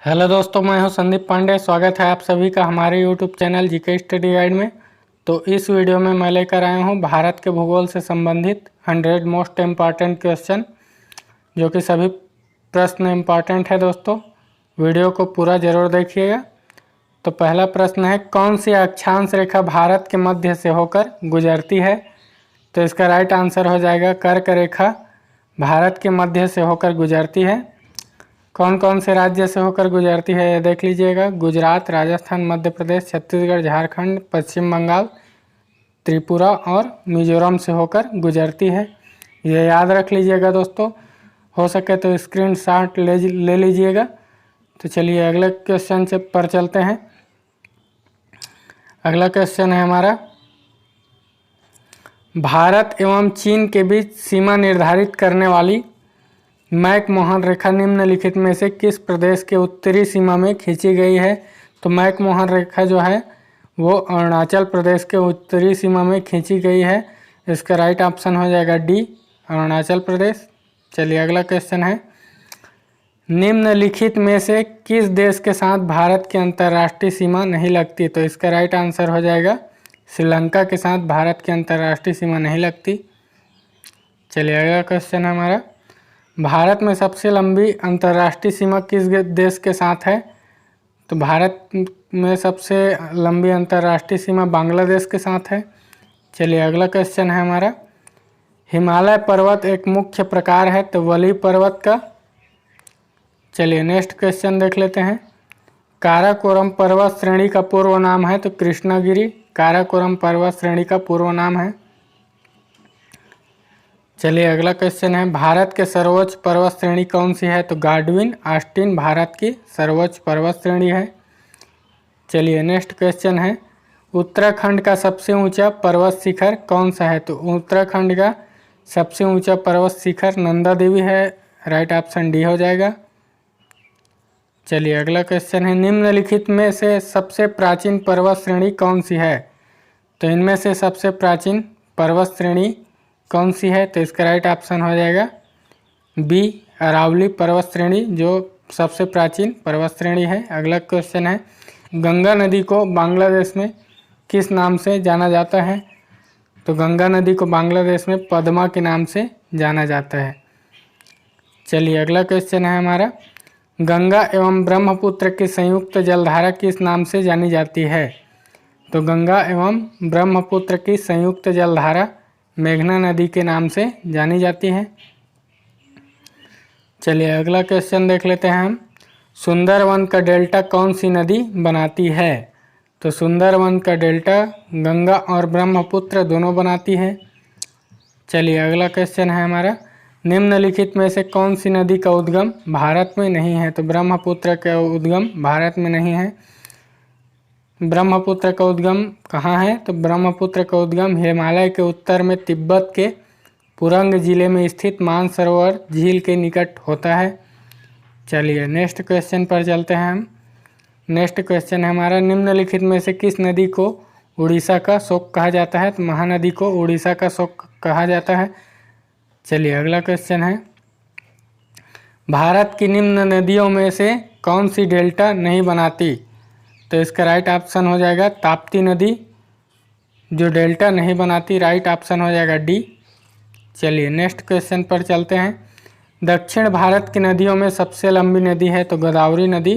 Hello दोस्तों, मैं हूं संदीप पांडे। स्वागत है आप सभी का हमारे YouTube channel GK study guide में। तो इस वीडियो में मैं लेकर आया हूं भारत के भूगोल से संबंधित 100 मोस्ट इम्पॉर्टेंट क्वेश्चन, जो कि सभी प्रश्न इम्पॉर्टेंट है। दोस्तों वीडियो को पूरा ज़रूर देखिएगा। तो पहला प्रश्न है, कौन सी अक्षांश रेखा भारत के मध्य से होकर गुजरती है? तो इसका राइट आंसर हो जाएगा कर्क रेखा भारत के मध्य से होकर गुजरती है। कौन कौन से राज्य से होकर गुजरती है ये देख लीजिएगा। गुजरात, राजस्थान, मध्य प्रदेश, छत्तीसगढ़, झारखंड, पश्चिम बंगाल, त्रिपुरा और मिजोरम से होकर गुजरती है। ये याद रख लीजिएगा दोस्तों, हो सके तो स्क्रीनशॉट ले लीजिएगा। तो चलिए अगले क्वेश्चन से पर चलते हैं। अगला क्वेश्चन है हमारा, भारत एवं चीन के बीच सीमा निर्धारित करने वाली मैकमोहन रेखा निम्नलिखित में से किस प्रदेश के उत्तरी सीमा में खींची गई है? तो मैकमोहन रेखा जो है वो अरुणाचल प्रदेश के उत्तरी सीमा में खींची गई है। इसका राइट ऑप्शन हो जाएगा डी, अरुणाचल प्रदेश। चलिए अगला क्वेश्चन है, निम्नलिखित में से किस देश के साथ भारत की अंतर्राष्ट्रीय सीमा नहीं लगती? तो इसका राइट आंसर हो जाएगा श्रीलंका के साथ भारत की अंतर्राष्ट्रीय सीमा नहीं लगती। चलिए अगला क्वेश्चन है हमारा, भारत में सबसे लंबी अंतर्राष्ट्रीय सीमा किस देश के साथ है? तो भारत में सबसे लंबी अंतर्राष्ट्रीय सीमा बांग्लादेश के साथ है। चलिए अगला क्वेश्चन है हमारा, हिमालय पर्वत एक मुख्य प्रकार है तो वली पर्वत का। चलिए नेक्स्ट क्वेश्चन देख लेते हैं। काराकोरम पर्वत श्रेणी का पूर्व नाम है तो कृष्णगिरी काराकोरम पर्वत श्रेणी का पूर्व नाम है। चलिए अगला क्वेश्चन है, भारत के सर्वोच्च पर्वत श्रेणी कौन सी है? तो गार्डविन आस्टीन भारत की सर्वोच्च पर्वत श्रेणी है। चलिए नेक्स्ट क्वेश्चन है, उत्तराखंड का सबसे ऊंचा पर्वत शिखर कौन सा है? तो उत्तराखंड का सबसे ऊंचा पर्वत शिखर नंदा देवी है। राइट ऑप्शन डी हो जाएगा। चलिए अगला क्वेश्चन है, निम्नलिखित में से सबसे प्राचीन पर्वत श्रेणी कौन सी है? तो इनमें से सबसे प्राचीन पर्वत श्रेणी कौन सी है? तो इसका राइट ऑप्शन हो जाएगा बी, अरावली पर्वत श्रेणी, जो सबसे प्राचीन पर्वत श्रेणी है। अगला क्वेश्चन है, गंगा नदी को बांग्लादेश में किस नाम से जाना जाता है? तो गंगा नदी को बांग्लादेश में पद्मा के नाम से जाना जाता है। चलिए अगला क्वेश्चन है हमारा, गंगा एवं ब्रह्मपुत्र की संयुक्त जलधारा किस नाम से जानी जाती है? तो गंगा एवं ब्रह्मपुत्र की संयुक्त जलधारा मेघना नदी के नाम से जानी जाती है। चलिए अगला क्वेश्चन देख लेते हैं हम, सुंदरवन का डेल्टा कौन सी नदी बनाती है? तो सुंदरवन का डेल्टा गंगा और ब्रह्मपुत्र दोनों बनाती है। चलिए अगला क्वेश्चन है हमारा, निम्नलिखित में से कौन सी नदी का उद्गम भारत में नहीं है? तो ब्रह्मपुत्र का उद्गम भारत में नहीं है। ब्रह्मपुत्र का उद्गम कहाँ है? तो ब्रह्मपुत्र का उद्गम हिमालय के उत्तर में तिब्बत के पुरंग जिले में स्थित मानसरोवर झील के निकट होता है। चलिए नेक्स्ट क्वेश्चन पर चलते हैं हम। नेक्स्ट क्वेश्चन है हमारा, निम्नलिखित में से किस नदी को उड़ीसा का शोक कहा जाता है? तो महानदी को उड़ीसा का शोक कहा जाता है। चलिए अगला क्वेश्चन है, भारत की निम्न नदियों में से कौन सी डेल्टा नहीं बनाती? तो इसका राइट ऑप्शन हो जाएगा ताप्ती नदी, जो डेल्टा नहीं बनाती। राइट ऑप्शन हो जाएगा डी। चलिए नेक्स्ट क्वेश्चन पर चलते हैं, दक्षिण भारत की नदियों में सबसे लंबी नदी है तो गोदावरी नदी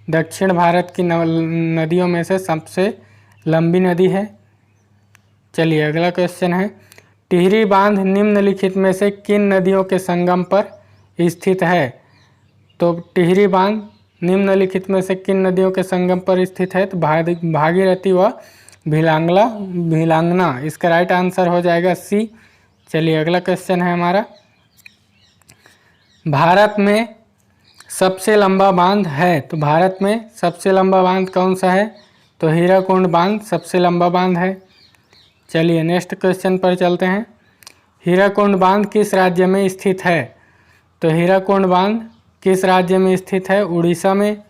दक्षिण भारत की नदियों में से सबसे लंबी नदी है। चलिए अगला क्वेश्चन है, टिहरी बांध निम्नलिखित में से किन नदियों के संगम पर स्थित है? तो टिहरी बांध निम्नलिखित में से किन नदियों के संगम पर स्थित है? तो भागीरथी व भिलांगना। इसका राइट आंसर हो जाएगा सी। चलिए अगला क्वेश्चन है हमारा, भारत में सबसे लंबा बांध है तो भारत में सबसे लंबा बांध कौन सा है? तो हीराकुंड बांध सबसे लंबा बांध है। चलिए नेक्स्ट क्वेश्चन पर चलते हैं, हीराकुंड बांध किस राज्य में स्थित है? तो हीराकुंड बांध किस राज्य में स्थित है? उड़ीसा में।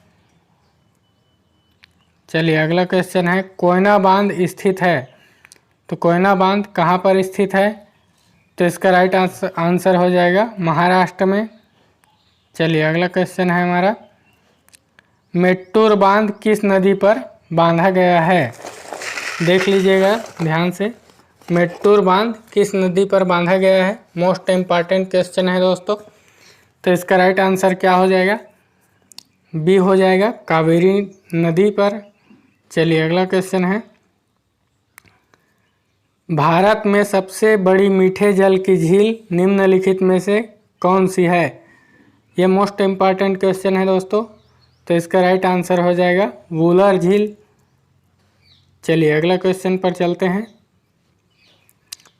चलिए अगला क्वेश्चन है, कोयना बांध स्थित है तो कोयना बांध कहाँ पर स्थित है? तो इसका राइट आंसर हो जाएगा महाराष्ट्र में। चलिए अगला क्वेश्चन है हमारा, मेट्टूर बांध किस नदी पर बांधा गया है? देख लीजिएगा ध्यान से, मेट्टूर बांध किस नदी पर बांधा गया है? मोस्ट इम्पॉर्टेंट क्वेश्चन है दोस्तों। तो इसका राइट आंसर क्या हो जाएगा? बी हो जाएगा, कावेरी नदी पर। चलिए अगला क्वेश्चन है, भारत में सबसे बड़ी मीठे जल की झील निम्नलिखित में से कौन सी है? यह मोस्ट इम्पॉर्टेंट क्वेश्चन है दोस्तों। तो इसका राइट आंसर हो जाएगा वुलर झील। चलिए अगला क्वेश्चन पर चलते हैं,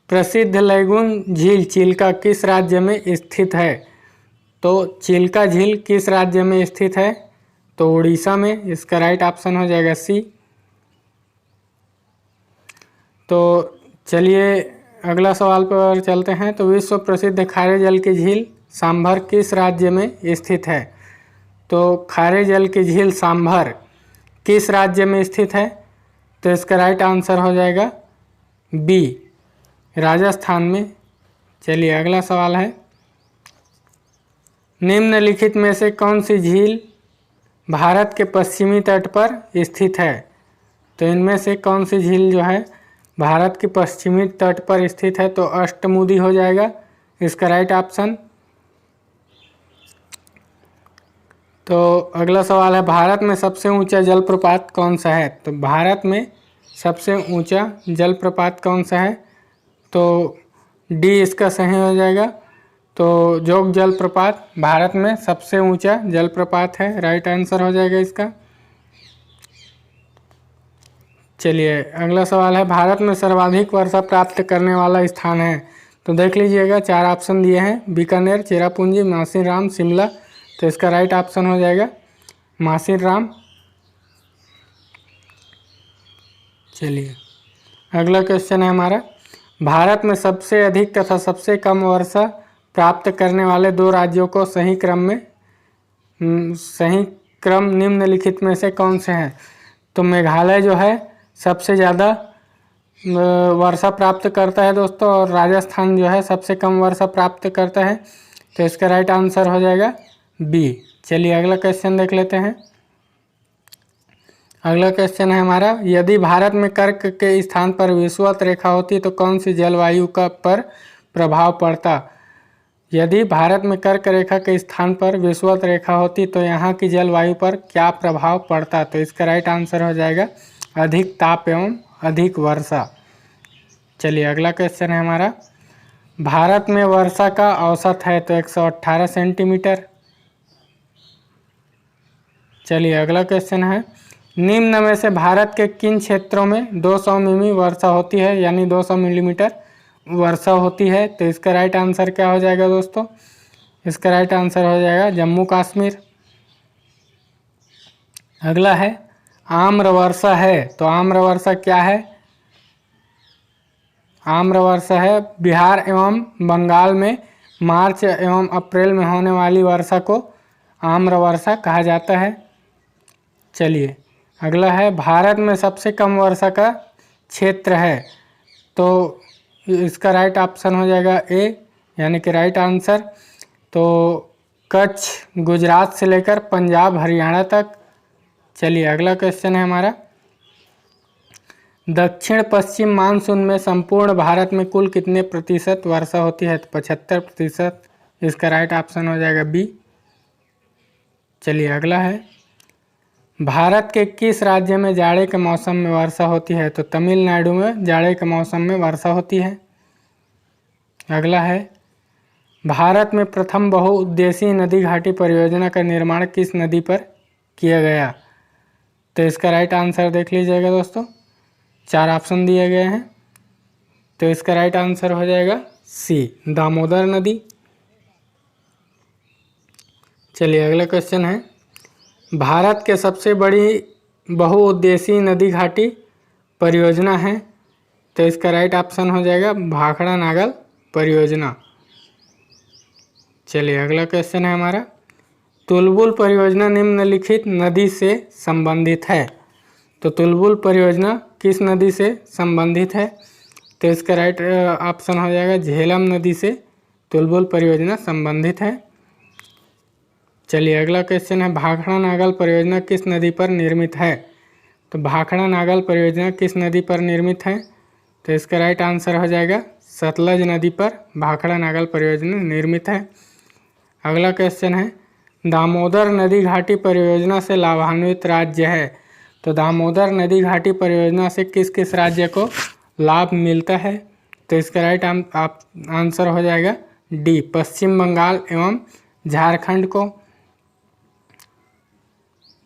प्रसिद्ध लैगून झील चिल्का किस राज्य में स्थित है? तो चिल्का झील किस राज्य में स्थित है? तो उड़ीसा में। इसका राइट ऑप्शन हो जाएगा सी। तो चलिए अगला सवाल पर चलते हैं, तो विश्व प्रसिद्ध खारे जल की झील सांभर किस राज्य में स्थित है? तो खारे जल की झील सांभर किस राज्य में स्थित है? तो इसका राइट आंसर हो जाएगा बी, राजस्थान में। चलिए अगला सवाल है, निम्नलिखित में से कौन सी झील भारत के पश्चिमी तट पर स्थित है? तो इनमें से कौन सी झील जो है भारत के पश्चिमी तट पर स्थित है? तो अष्टमुदी हो जाएगा इसका राइट ऑप्शन। तो अगला सवाल है, भारत में सबसे ऊंचा जलप्रपात कौन सा है? तो भारत में सबसे ऊंचा जलप्रपात कौन सा है? तो डी इसका सही हो जाएगा। तो जोग जलप्रपात भारत में सबसे ऊंचा जलप्रपात है, राइट आंसर हो जाएगा इसका। चलिए अगला सवाल है, भारत में सर्वाधिक वर्षा प्राप्त करने वाला स्थान है? तो देख लीजिएगा, चार ऑप्शन दिए हैं, बीकानेर, चेरापूंजी, मासीराम, शिमला। तो इसका राइट ऑप्शन हो जाएगा मासीराम। चलिए अगला क्वेश्चन है हमारा, भारत में सबसे अधिक तथा सबसे कम वर्षा प्राप्त करने वाले दो राज्यों को सही क्रम निम्नलिखित में से कौन से हैं? तो मेघालय जो है सबसे ज़्यादा वर्षा प्राप्त करता है दोस्तों, और राजस्थान जो है सबसे कम वर्षा प्राप्त करता है। तो इसका राइट आंसर हो जाएगा बी। चलिए अगला क्वेश्चन देख लेते हैं। अगला क्वेश्चन है हमारा, यदि भारत में कर्क के स्थान पर विषुवत रेखा होती तो कौन सी जलवायु का पर प्रभाव पड़ता? यदि भारत में कर्क रेखा के स्थान पर विषुवत रेखा होती तो यहाँ की जलवायु पर क्या प्रभाव पड़ता? तो इसका राइट आंसर हो जाएगा अधिक ताप एवं अधिक वर्षा। चलिए अगला क्वेश्चन है हमारा, भारत में वर्षा का औसत है तो 118 सेंटीमीटर। चलिए अगला क्वेश्चन है, निम्न में से भारत के किन क्षेत्रों में 200 मिमी वर्षा होती है, यानी 200 मिलीमीटर वर्षा होती है? तो इसका राइट आंसर क्या हो जाएगा दोस्तों? इसका राइट आंसर हो जाएगा जम्मू कश्मीर। अगला है, आम्र वर्षा है, तो आम्र वर्षा क्या है? आम्र वर्षा है बिहार एवं बंगाल में मार्च एवं अप्रैल में होने वाली वर्षा को आम्र वर्षा कहा जाता है। चलिए अगला है, भारत में सबसे कम वर्षा का क्षेत्र है, तो इसका राइट ऑप्शन हो जाएगा ए, यानी कि राइट आंसर। तो कच्छ गुजरात से लेकर पंजाब हरियाणा तक। चलिए अगला क्वेश्चन है हमारा, दक्षिण पश्चिम मानसून में संपूर्ण भारत में कुल कितने प्रतिशत वर्षा होती है? तो 75%। इसका राइट ऑप्शन हो जाएगा बी। चलिए अगला है, भारत के किस राज्य में जाड़े के मौसम में वर्षा होती है? तो तमिलनाडु में जाड़े के मौसम में वर्षा होती है। अगला है, भारत में प्रथम बहुउद्देशीय नदी घाटी परियोजना का निर्माण किस नदी पर किया गया? तो इसका राइट आंसर देख लीजिएगा दोस्तों, चार ऑप्शन दिए गए हैं। तो इसका राइट आंसर हो जाएगा सी, दामोदर नदी। चलिए अगला क्वेश्चन है, भारत के सबसे बड़ी बहुउद्देशीय नदी घाटी परियोजना है? तो इसका राइट ऑप्शन हो जाएगा भाखड़ा नागल परियोजना। चलिए अगला क्वेश्चन है हमारा, तुलबुल परियोजना निम्नलिखित नदी से संबंधित है? तो तुलबुल परियोजना किस नदी से संबंधित है? तो इसका राइट ऑप्शन हो जाएगा झेलम नदी से तुलबुल परियोजना संबंधित है। चलिए अगला क्वेश्चन है, भाखड़ा नागल परियोजना किस नदी पर निर्मित है? तो भाखड़ा नागल परियोजना किस नदी पर निर्मित है? तो इसका राइट आंसर हो जाएगा सतलज नदी पर भाखड़ा नागल परियोजना निर्मित है। अगला क्वेश्चन है, दामोदर नदी घाटी परियोजना से लाभान्वित राज्य है? तो दामोदर नदी घाटी परियोजना से किस किस राज्य को लाभ मिलता है? तो इसका राइट आंसर हो जाएगा डी, पश्चिम बंगाल एवं झारखंड को।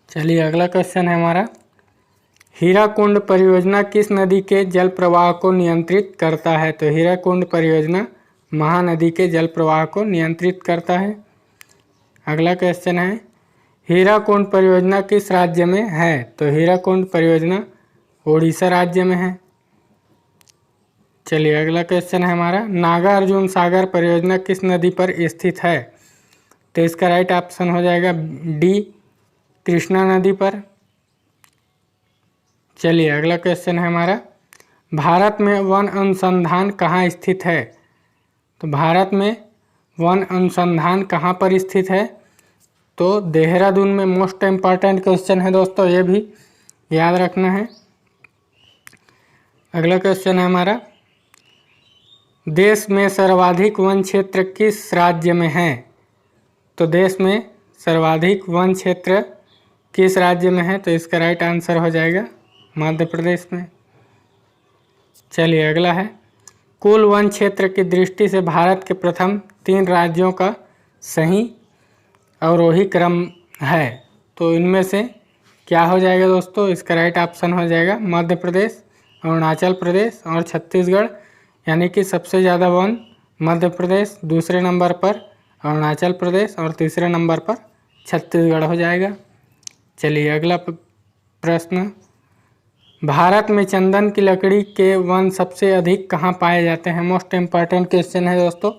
चलिए अगला क्वेश्चन है हमारा, हीराकुंड परियोजना किस नदी के जल प्रवाह को नियंत्रित करता है? तो हीराकुंड परियोजना महानदी के जल प्रवाह को नियंत्रित करता है। अगला क्वेश्चन है, हीराकुंड परियोजना किस राज्य में है? तो हीराकुंड परियोजना ओडिशा राज्य में है। चलिए अगला क्वेश्चन है हमारा, नागार्जुन सागर परियोजना किस नदी पर स्थित है? तो इसका राइट ऑप्शन हो जाएगा डी, कृष्णा नदी पर। चलिए अगला क्वेश्चन है हमारा, भारत में वन अनुसंधान कहाँ स्थित है? तो भारत में वन अनुसंधान कहाँ पर स्थित है? तो देहरादून में। मोस्ट इम्पॉर्टेंट क्वेश्चन है दोस्तों, ये भी याद रखना है। अगला क्वेश्चन है हमारा, देश में सर्वाधिक वन क्षेत्र किस राज्य में है? तो देश में सर्वाधिक वन क्षेत्र किस राज्य में है? तो इसका राइट आंसर हो जाएगा मध्य प्रदेश में। चलिए अगला है, कुल वन क्षेत्र की दृष्टि से भारत के प्रथम 3 राज्यों का सही अवरोही क्रम है। तो इनमें से क्या हो जाएगा दोस्तों? इसका राइट ऑप्शन हो जाएगा मध्य प्रदेश, अरुणाचल प्रदेश और छत्तीसगढ़। यानी कि सबसे ज़्यादा वन मध्य प्रदेश, दूसरे नंबर पर अरुणाचल प्रदेश और तीसरे नंबर पर छत्तीसगढ़ हो जाएगा। चलिए अगला प्रश्न, भारत में चंदन की लकड़ी के वन सबसे अधिक कहाँ पाए जाते हैं? मोस्ट इम्पॉर्टेंट क्वेश्चन है दोस्तों,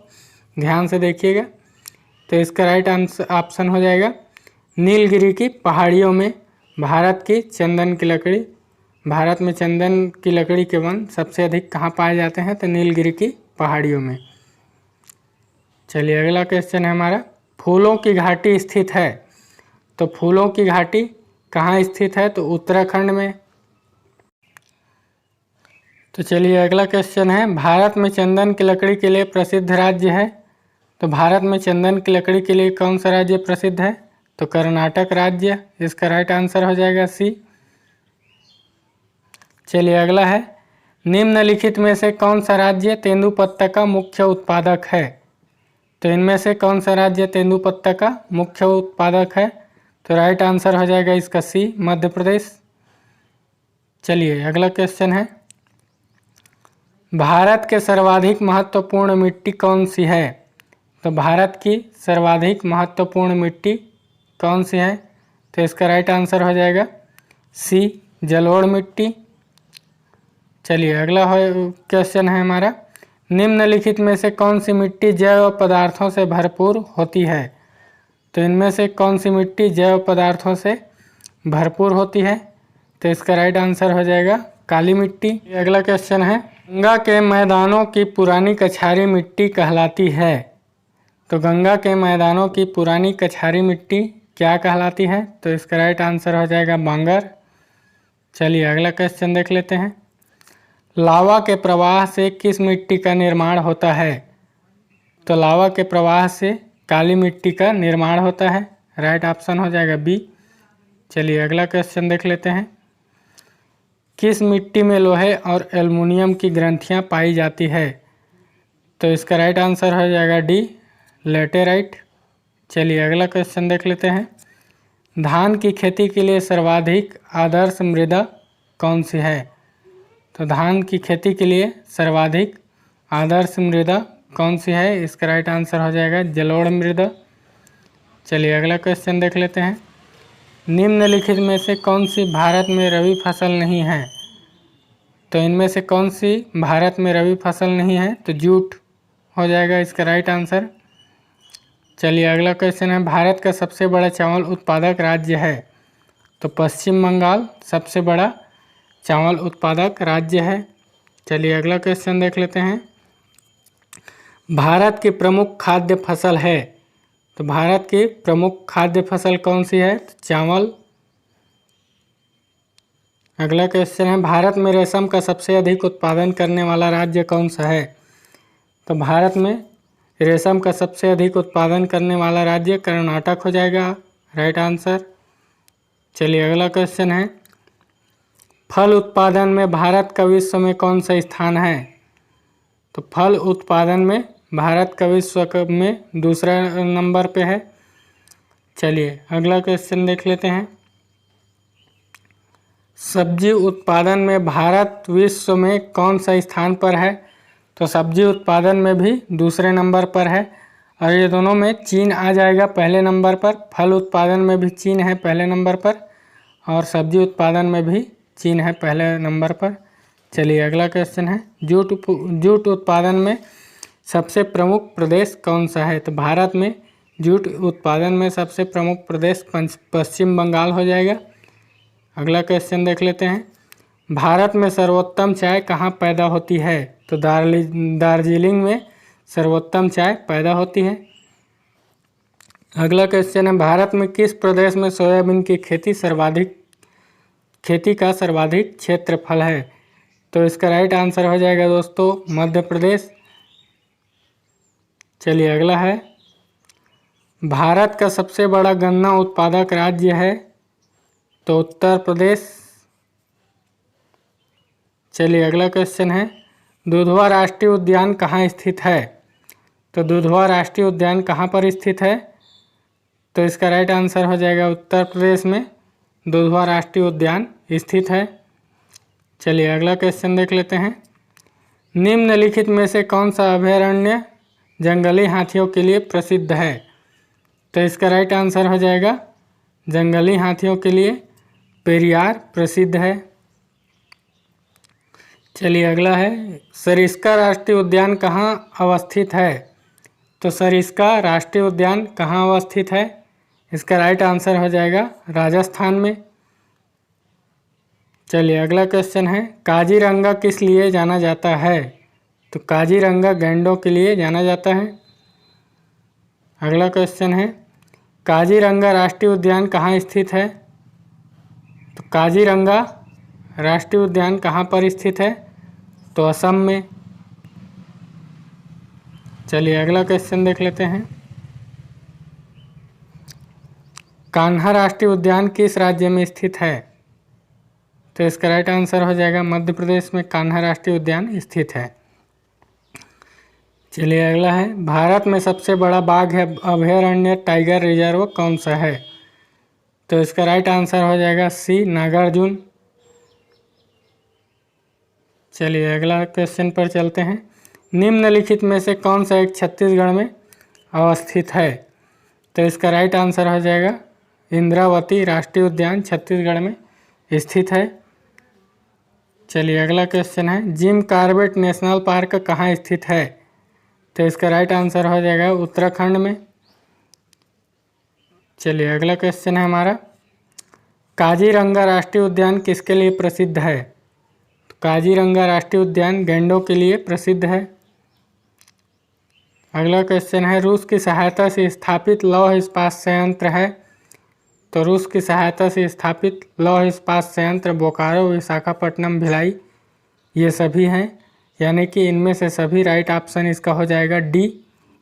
ध्यान से देखिएगा। तो इसका राइट ऑप्शन हो जाएगा नीलगिरी की पहाड़ियों में भारत में चंदन की लकड़ी के वन सबसे अधिक कहाँ पाए जाते हैं? तो नीलगिरी की पहाड़ियों में। चलिए अगला क्वेश्चन है हमारा, फूलों की घाटी स्थित है? तो फूलों की घाटी कहाँ स्थित है? तो उत्तराखंड में। तो चलिए अगला क्वेश्चन है, भारत में चंदन की लकड़ी के लिए प्रसिद्ध राज्य है? तो भारत में चंदन की लकड़ी के लिए कौन सा राज्य प्रसिद्ध है? तो कर्नाटक राज्य। इसका राइट आंसर हो जाएगा सी। चलिए अगला है, निम्नलिखित में से कौन सा राज्य तेंदुपत्ता का मुख्य उत्पादक है? तो इनमें से कौन सा राज्य तेंदुपत्ता का मुख्य उत्पादक है? तो राइट आंसर हो जाएगा इसका सी, मध्य प्रदेश। चलिए अगला क्वेश्चन है, भारत के सर्वाधिक महत्वपूर्ण मिट्टी कौन सी है? तो भारत की सर्वाधिक महत्वपूर्ण मिट्टी कौन सी है? तो इसका राइट आंसर हो जाएगा सी, जलोढ़ मिट्टी। चलिए अगला क्वेश्चन है हमारा, निम्नलिखित में से कौन सी मिट्टी जैव पदार्थों से भरपूर होती है? तो इनमें से कौन सी मिट्टी जैव पदार्थों से भरपूर होती है? तो इसका राइट आंसर हो जाएगा काली मिट्टी। अगला क्वेश्चन है, गंगा के मैदानों की पुरानी कछारी मिट्टी कहलाती है? तो गंगा के मैदानों की पुरानी कछारी मिट्टी क्या कहलाती है? तो इसका राइट आंसर हो जाएगा बांगर। चलिए अगला क्वेश्चन देख लेते हैं, लावा के प्रवाह से किस मिट्टी का निर्माण होता है? तो लावा के प्रवाह से काली मिट्टी का निर्माण होता है। राइट ऑप्शन हो जाएगा बी। चलिए अगला क्वेश्चन देख लेते हैं, किस मिट्टी में लोहे और एल्युमिनियम की ग्रंथियां पाई जाती है? तो इसका राइट आंसर हो जाएगा डी, लेटेराइट। चलिए अगला क्वेश्चन देख लेते हैं, धान की खेती के लिए सर्वाधिक आदर्श मृदा कौन सी है? तो धान की खेती के लिए सर्वाधिक आदर्श मृदा कौन सी है? इसका राइट आंसर हो जाएगा जलोढ़ मृदा। चलिए अगला क्वेश्चन देख लेते हैं, निम्नलिखित में से कौन सी भारत में रबी फसल नहीं है? तो इनमें से कौन सी भारत में रबी फसल नहीं है? तो जूट हो जाएगा इसका राइट आंसर। चलिए अगला क्वेश्चन है, भारत का सबसे बड़ा चावल उत्पादक राज्य है? तो पश्चिम बंगाल सबसे बड़ा चावल उत्पादक राज्य है। चलिए अगला क्वेश्चन देख लेते हैं, भारत की प्रमुख खाद्य फसल है? तो भारत की प्रमुख खाद्य फसल कौन सी है? तो चावल। अगला क्वेश्चन है, भारत में रेशम का सबसे अधिक उत्पादन करने वाला राज्य कौन सा है? तो भारत में रेशम का सबसे अधिक उत्पादन करने वाला राज्य कर्नाटक हो जाएगा राइट आंसर। चलिए अगला क्वेश्चन है, फल उत्पादन में भारत का विश्व में कौन सा स्थान है? तो फल उत्पादन में भारत का विश्व में दूसरा नंबर पे है। चलिए अगला क्वेश्चन देख लेते हैं, सब्जी उत्पादन में भारत विश्व में कौन सा स्थान पर है? तो सब्जी उत्पादन में भी दूसरे नंबर पर है, और ये दोनों में चीन आ जाएगा पहले नंबर पर। फल उत्पादन में भी चीन है पहले नंबर पर, और सब्जी उत्पादन में भी चीन है पहले नंबर पर। चलिए अगला क्वेश्चन है, जूट उत्पादन में सबसे प्रमुख प्रदेश कौन सा है? तो भारत में जूट उत्पादन में सबसे प्रमुख प्रदेश पश्चिम बंगाल हो जाएगा। अगला क्वेश्चन देख लेते हैं, भारत में सर्वोत्तम चाय कहाँ पैदा होती है? तो दार्जिलिंग में सर्वोत्तम चाय पैदा होती है। अगला क्वेश्चन है, भारत में किस प्रदेश में सोयाबीन की खेती का सर्वाधिक क्षेत्रफल है? तो इसका राइट आंसर हो जाएगा दोस्तों मध्य प्रदेश। चलिए अगला है, भारत का सबसे बड़ा गन्ना उत्पादक राज्य है? तो उत्तर प्रदेश। चलिए अगला क्वेश्चन है, दुधवा राष्ट्रीय उद्यान कहाँ स्थित है? तो दुधवा राष्ट्रीय उद्यान कहाँ पर स्थित है? तो इसका राइट आंसर हो जाएगा उत्तर प्रदेश में दुधवा राष्ट्रीय उद्यान स्थित है। चलिए अगला क्वेश्चन देख लेते हैं, निम्नलिखित में से कौन सा अभयारण्य जंगली हाथियों के लिए प्रसिद्ध है? तो इसका राइट आंसर हो जाएगा जंगली हाथियों के लिए पेरियार प्रसिद्ध है। चलिए अगला है, सरिस्का राष्ट्रीय उद्यान कहाँ अवस्थित है? तो सरिस्का राष्ट्रीय उद्यान कहाँ अवस्थित है? इसका राइट आंसर हो जाएगा राजस्थान में। चलिए अगला क्वेश्चन है, काजीरंगा किस लिए जाना जाता है? तो काजीरंगा गैंडों के लिए जाना जाता है। अगला क्वेश्चन है, काजीरंगा राष्ट्रीय उद्यान कहाँ स्थित है? तो काजीरंगा राष्ट्रीय उद्यान कहाँ पर स्थित है? तो असम में। चलिए अगला क्वेश्चन देख लेते हैं, कान्हा राष्ट्रीय उद्यान किस राज्य में स्थित है? तो इसका राइट आंसर हो जाएगा मध्य प्रदेश में कान्हा राष्ट्रीय उद्यान स्थित है। चलिए अगला है, भारत में सबसे बड़ा बाघ है अभयारण्य टाइगर रिजर्व कौन सा है? तो इसका राइट आंसर हो जाएगा सी नागार्जुन। चलिए अगला क्वेश्चन पर चलते हैं, निम्नलिखित में से कौन सा एक छत्तीसगढ़ में अवस्थित है? तो इसका राइट आंसर हो जाएगा इंद्रावती राष्ट्रीय उद्यान छत्तीसगढ़ में स्थित है। चलिए अगला क्वेश्चन है, जिम कॉर्बेट नेशनल पार्क कहाँ स्थित है? तो इसका राइट आंसर हो जाएगा उत्तराखंड में। चलिए अगला क्वेश्चन है हमारा, काजीरंगा राष्ट्रीय उद्यान किसके लिए प्रसिद्ध है? तो काजीरंगा राष्ट्रीय उद्यान गैंडों के लिए प्रसिद्ध है। अगला क्वेश्चन है, रूस की सहायता से स्थापित लौह इस्पात संयंत्र है? तो रूस की सहायता से स्थापित लौह इस्पात संयंत्र बोकारो, विशाखापट्टनम, भिलाई ये सभी हैं, यानी कि इनमें से सभी राइट ऑप्शन इसका हो जाएगा डी,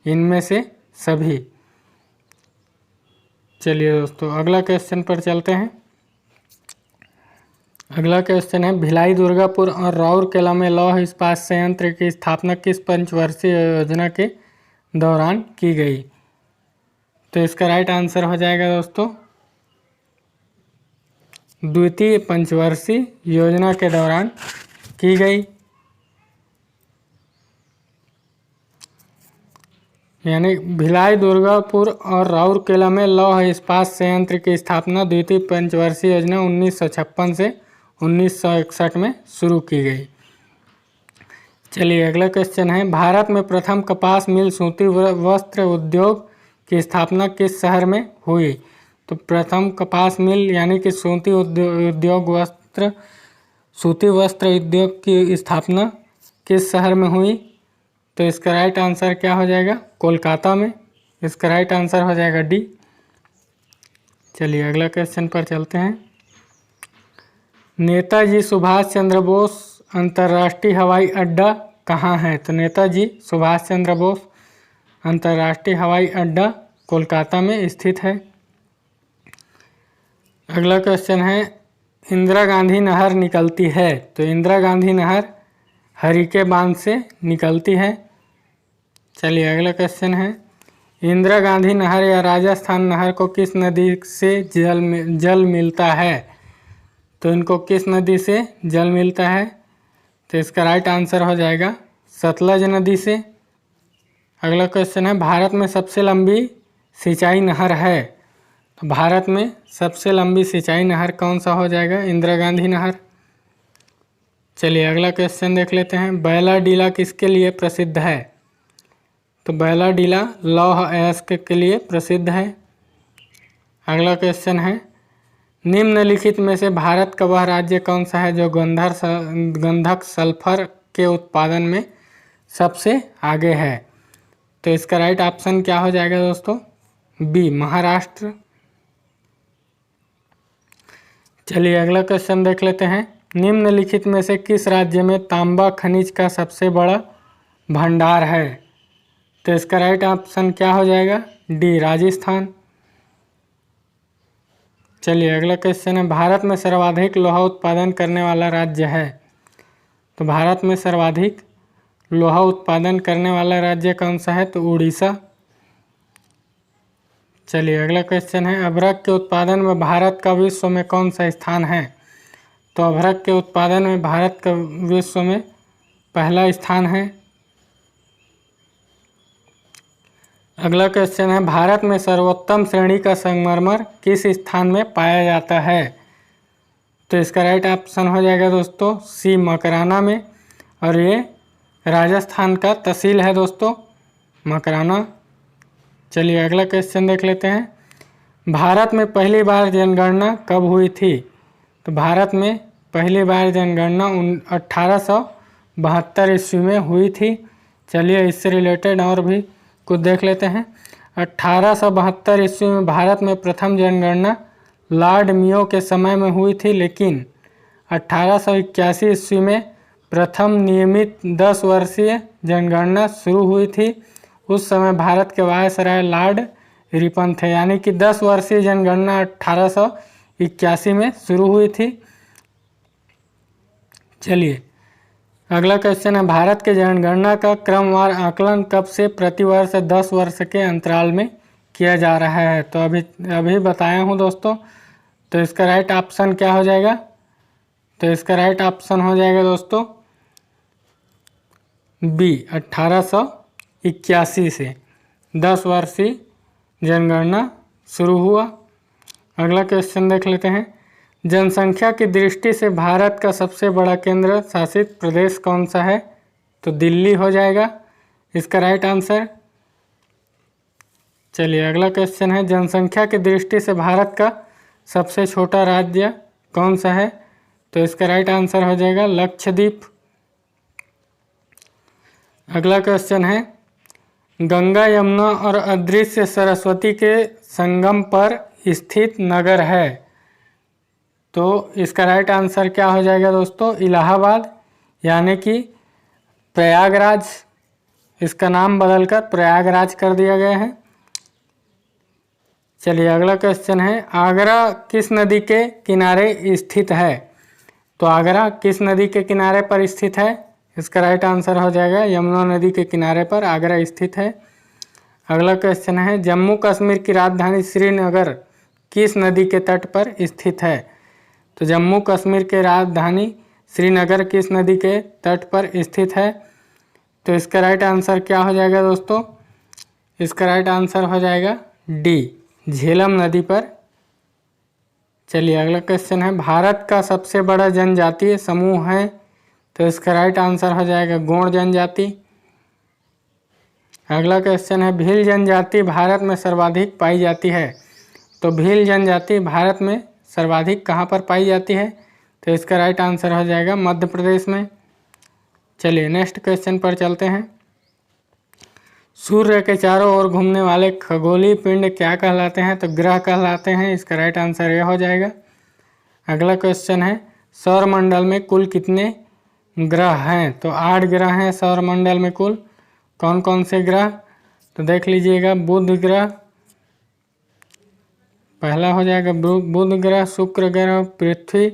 इनमें से सभी। चलिए दोस्तों अगला क्वेश्चन पर चलते हैं। अगला क्वेश्चन है, भिलाई, दुर्गापुर और राउरकेला में लौह इस्पात संयंत्र की स्थापना किस पंचवर्षीय योजना के दौरान की गई? तो इसका राइट आंसर हो जाएगा दोस्तों द्वितीय पंचवर्षीय योजना के दौरान की गई, यानी भिलाई, दुर्गापुर और राउरकेला में लौह इस्पात संयंत्र की स्थापना द्वितीय पंचवर्षीय योजना 1956 से 1961 में शुरू की गई। चलिए अगला क्वेश्चन है, भारत में प्रथम कपास मिल सूती वस्त्र उद्योग की स्थापना किस शहर में हुई? तो प्रथम कपास मिल यानी कि सूती वस्त्र उद्योग की स्थापना किस शहर में हुई? तो इसका राइट आंसर क्या हो जाएगा कोलकाता में। इसका राइट आंसर हो जाएगा डी। चलिए अगला क्वेश्चन पर चलते हैं। नेताजी सुभाष चंद्र बोस अंतर्राष्ट्रीय हवाई अड्डा कहाँ है? तो नेताजी सुभाष चंद्र बोस अंतर्राष्ट्रीय हवाई अड्डा कोलकाता में स्थित है। अगला क्वेश्चन है, इंदिरा गांधी नहर निकलती है? तो इंदिरा गांधी नहर हरिके बांध से निकलती है। चलिए अगला क्वेश्चन है, इंदिरा गांधी नहर या राजस्थान नहर को किस नदी से जल मिलता है? तो इनको किस नदी से जल मिलता है? तो इसका राइट आंसर हो जाएगा सतलज नदी से। अगला क्वेश्चन है, भारत में सबसे लंबी सिंचाई नहर है? तो भारत में सबसे लंबी सिंचाई नहर कौन सा हो जाएगा? इंदिरा गांधी नहर। चलिए अगला क्वेश्चन देख लेते हैं, बैला डीला किसके लिए प्रसिद्ध है? तो बैला डीला लौह अयस्क के लिए प्रसिद्ध है। अगला क्वेश्चन है, निम्नलिखित में से भारत का वह राज्य कौन सा है जो गंधक सल्फर के उत्पादन में सबसे आगे है? तो इसका राइट ऑप्शन क्या हो जाएगा दोस्तों? बी, महाराष्ट्र। चलिए अगला क्वेश्चन देख लेते हैं, निम्नलिखित में से किस राज्य में तांबा खनिज का सबसे बड़ा भंडार है? तो इसका राइट ऑप्शन क्या हो जाएगा? डी, राजस्थान। चलिए अगला क्वेश्चन है, भारत में सर्वाधिक लोहा उत्पादन करने वाला राज्य है? तो भारत में सर्वाधिक लोहा उत्पादन करने वाला राज्य कौन सा है? तो उड़ीसा। चलिए अगला क्वेश्चन है, अभ्रक के उत्पादन में भारत का विश्व में कौन सा स्थान है? तो अभ्रक के उत्पादन में भारत का विश्व में पहला स्थान है। अगला क्वेश्चन है, भारत में सर्वोत्तम श्रेणी का संगमरमर किस स्थान में पाया जाता है? तो इसका राइट ऑप्शन हो जाएगा दोस्तों सी, मकराना में, और ये राजस्थान का तहसील है दोस्तों मकराना। चलिए अगला क्वेश्चन देख लेते हैं, भारत में पहली बार जनगणना कब हुई थी? तो भारत में पहली बार जनगणना 1872 ईस्वी में हुई थी। चलिए इससे रिलेटेड और भी कुछ देख लेते हैं। 1872 ईस्वी में भारत में प्रथम जनगणना लॉर्ड मियो के समय में हुई थी, लेकिन 1881 ईस्वी में प्रथम नियमित 10 वर्षीय जनगणना शुरू हुई थी। उस समय भारत के वायसराय लॉर्ड रिपन थे, यानी कि 10 वर्षीय जनगणना 1881 में शुरू हुई थी। चलिए अगला क्वेश्चन है, भारत के जनगणना का क्रमवार आकलन कब से प्रतिवर्ष 10 वर्ष के अंतराल में किया जा रहा है? तो अभी बताया हूँ दोस्तों। तो इसका राइट ऑप्शन क्या हो जाएगा? तो इसका राइट ऑप्शन हो जाएगा दोस्तों बी, 1881 से 10 वर्षीय जनगणना शुरू हुआ। अगला क्वेश्चन देख लेते हैं, जनसंख्या की दृष्टि से भारत का सबसे बड़ा केंद्र शासित प्रदेश कौन सा है? तो दिल्ली हो जाएगा इसका राइट आंसर। चलिए अगला क्वेश्चन है, जनसंख्या की दृष्टि से भारत का सबसे छोटा राज्य कौन सा है? तो इसका राइट आंसर हो जाएगा लक्षद्वीप। अगला क्वेश्चन है, गंगा यमुना और अदृश्य सरस्वती के संगम पर स्थित नगर है? तो इसका राइट आंसर क्या हो जाएगा दोस्तों? इलाहाबाद, यानी कि प्रयागराज। इसका नाम बदलकर प्रयागराज कर दिया गया है। चलिए अगला क्वेश्चन है, आगरा किस नदी के किनारे स्थित है? तो आगरा किस नदी के किनारे पर स्थित है? इसका राइट आंसर हो जाएगा यमुना नदी के किनारे पर आगरा स्थित है। अगला क्वेश्चन है, जम्मू कश्मीर की राजधानी श्रीनगर किस नदी के तट पर स्थित है? तो जम्मू कश्मीर की राजधानी श्रीनगर किस नदी के तट पर स्थित है? तो इसका राइट आंसर क्या हो जाएगा दोस्तों? इसका राइट आंसर हो जाएगा डी, झेलम नदी पर। चलिए अगला क्वेश्चन है, भारत का सबसे बड़ा जनजातीय समूह है? तो इसका राइट आंसर हो जाएगा गोंड जनजाति। अगला क्वेश्चन है, भील जनजाति भारत में सर्वाधिक पाई जाती है? तो भील जनजाति भारत में सर्वाधिक कहाँ पर पाई जाती है? तो इसका राइट आंसर हो जाएगा मध्य प्रदेश में। चलिए नेक्स्ट क्वेश्चन पर चलते हैं, सूर्य के चारों ओर घूमने वाले खगोलीय पिंड क्या कहलाते हैं? तो ग्रह कहलाते हैं। इसका राइट आंसर यह हो जाएगा। अगला क्वेश्चन है, सौरमंडल में कुल कितने ग्रह हैं? तो 8 ग्रह हैं सौरमंडल में कुल। कौन कौन से ग्रह? तो देख लीजिएगा, बुध ग्रह पहला हो जाएगा, बुध ग्रह, शुक्र ग्रह, पृथ्वी,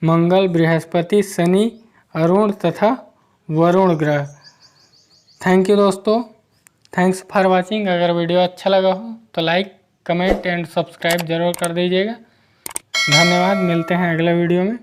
मंगल, बृहस्पति, शनि, अरुण तथा वरुण ग्रह। थैंक यू दोस्तों, थैंक्स फॉर वाचिंग। अगर वीडियो अच्छा लगा हो तो लाइक, कमेंट एंड सब्सक्राइब जरूर कर दीजिएगा। धन्यवाद, मिलते हैं अगले वीडियो में।